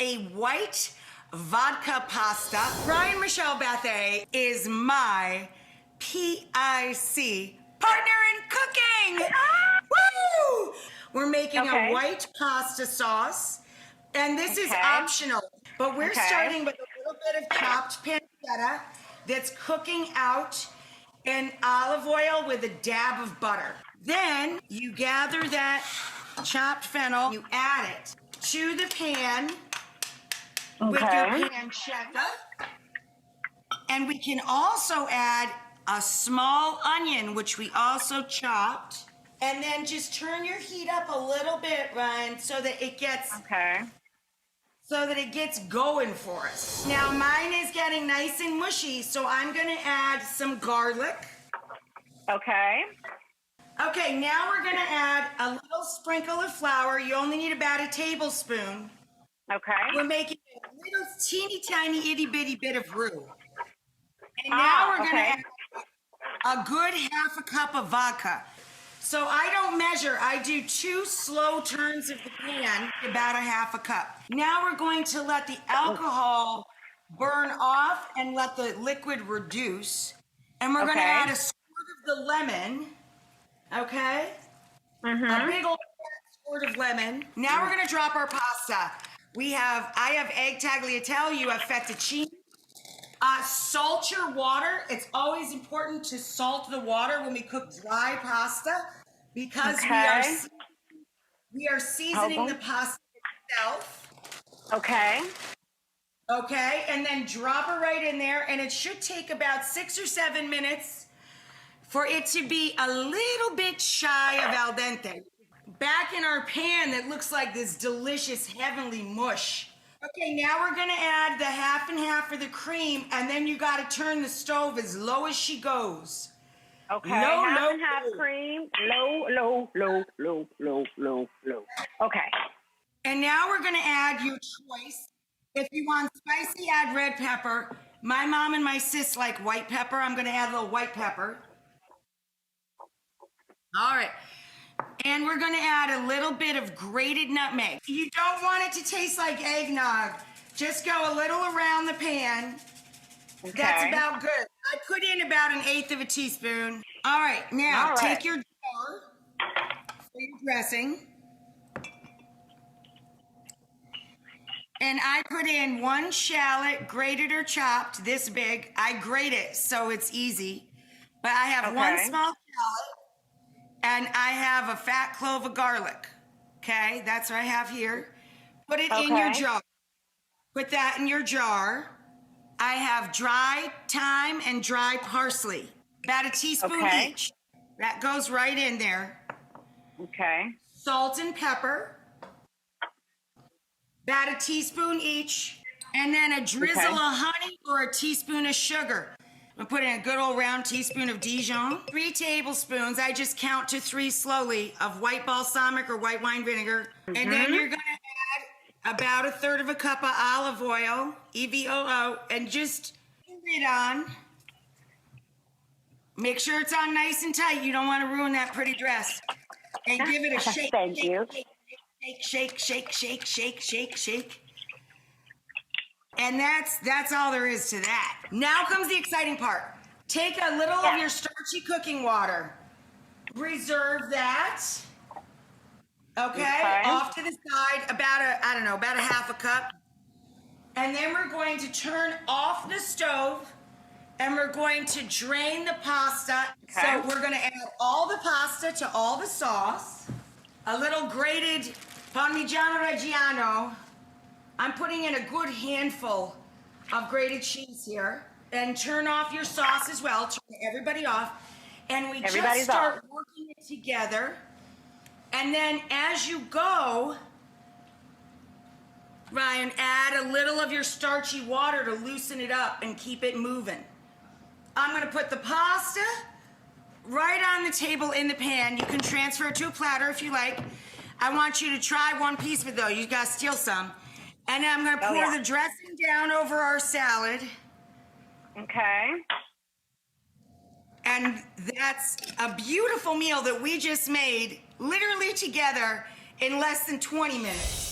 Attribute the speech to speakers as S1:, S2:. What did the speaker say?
S1: a white vodka pasta. Ryan Michelle Bethay is my PIC, partner in cooking. Woo! We're making a white pasta sauce, and this is optional, but we're starting with a little bit of chopped pancetta that's cooking out in olive oil with a dab of butter. Then you gather that chopped fennel, you add it to the pan with your pancetta. And we can also add a small onion, which we also chopped. And then just turn your heat up a little bit, Ryan, so that it gets going for us. Now mine is getting nice and mushy, so I'm gonna add some garlic.
S2: Okay.
S1: Okay, now we're gonna add a little sprinkle of flour. You only need about a tablespoon.
S2: Okay.
S1: We're making a little teeny tiny itty bitty bit of roux. And now we're gonna add a good half a cup of vodka. So I don't measure, I do 2 slow turns of the pan, about a half a cup. Now we're going to let the alcohol burn off and let the liquid reduce. And we're gonna add a squirt of the lemon, okay? A big old squirt of lemon. Now we're gonna drop our pasta. I have egg tagliatelle, you have fettuccine. Salt your water. It's always important to salt the water when we cook dry pasta because we are seasoning the pasta itself.
S2: Okay.
S1: Okay, and then drop it right in there, and it should take about 6 or 7 minutes for it to be a little bit shy of al dente. Back in our pan that looks like this delicious heavenly mush. Okay, now we're gonna add the half and half of the cream, and then you gotta turn the stove as low as she goes.
S2: Okay, half and half cream, low. Okay.
S1: And now we're gonna add your choice. If you want spicy, add red pepper. My mom and my sis like white pepper. I'm gonna add a little white pepper. All right. And we're gonna add a little bit of grated nutmeg. You don't want it to taste like eggnog. Just go a little around the pan.
S2: Okay.
S1: That's about good. I put in about 1/8 of a teaspoon. All right, now take your jar for your dressing. And I put in 1 shallot, grated or chopped, this big. I grate it so it's easy. But I have 1 small shallot. And I have a fat clove of garlic. Okay, that's what I have here. Put it in your jar. Put that in your jar. I have dry thyme and dry parsley. About a teaspoon each. That goes right in there.
S2: Okay.
S1: Salt and pepper. About a teaspoon each. And then a drizzle of honey or a teaspoon of sugar. I'm putting a good old round teaspoon of Dijon. 3 tablespoons, I just count to 3 slowly, of white balsamic or white wine vinegar. And then you're gonna add about 1/3 of a cup of olive oil, EVOO, and just put it on. Make sure it's on nice and tight. You don't wanna ruin that pretty dress. And give it a shake.
S2: Thank you.
S1: Shake. And that's all there is to that. Now comes the exciting part. Take a little of your starchy cooking water. Reserve that. Okay? Off to the side, about a half a cup. And then we're going to turn off the stove and we're going to drain the pasta. So we're gonna add all the pasta to all the sauce. A little grated Parmigiano Reggiano. I'm putting in a good handful of grated cheese here. And turn off your sauce as well. Turn everybody off. And we just start working it together. And then as you go, Ryan, add a little of your starchy water to loosen it up and keep it moving. I'm gonna put the pasta right on the table in the pan. You can transfer it to a platter if you like. I want you to try 1 piece of it though. You gotta steal some. And then I'm gonna pour the dressing down over our salad.
S2: Okay.
S1: And that's a beautiful meal that we just made literally together in less than 20 minutes.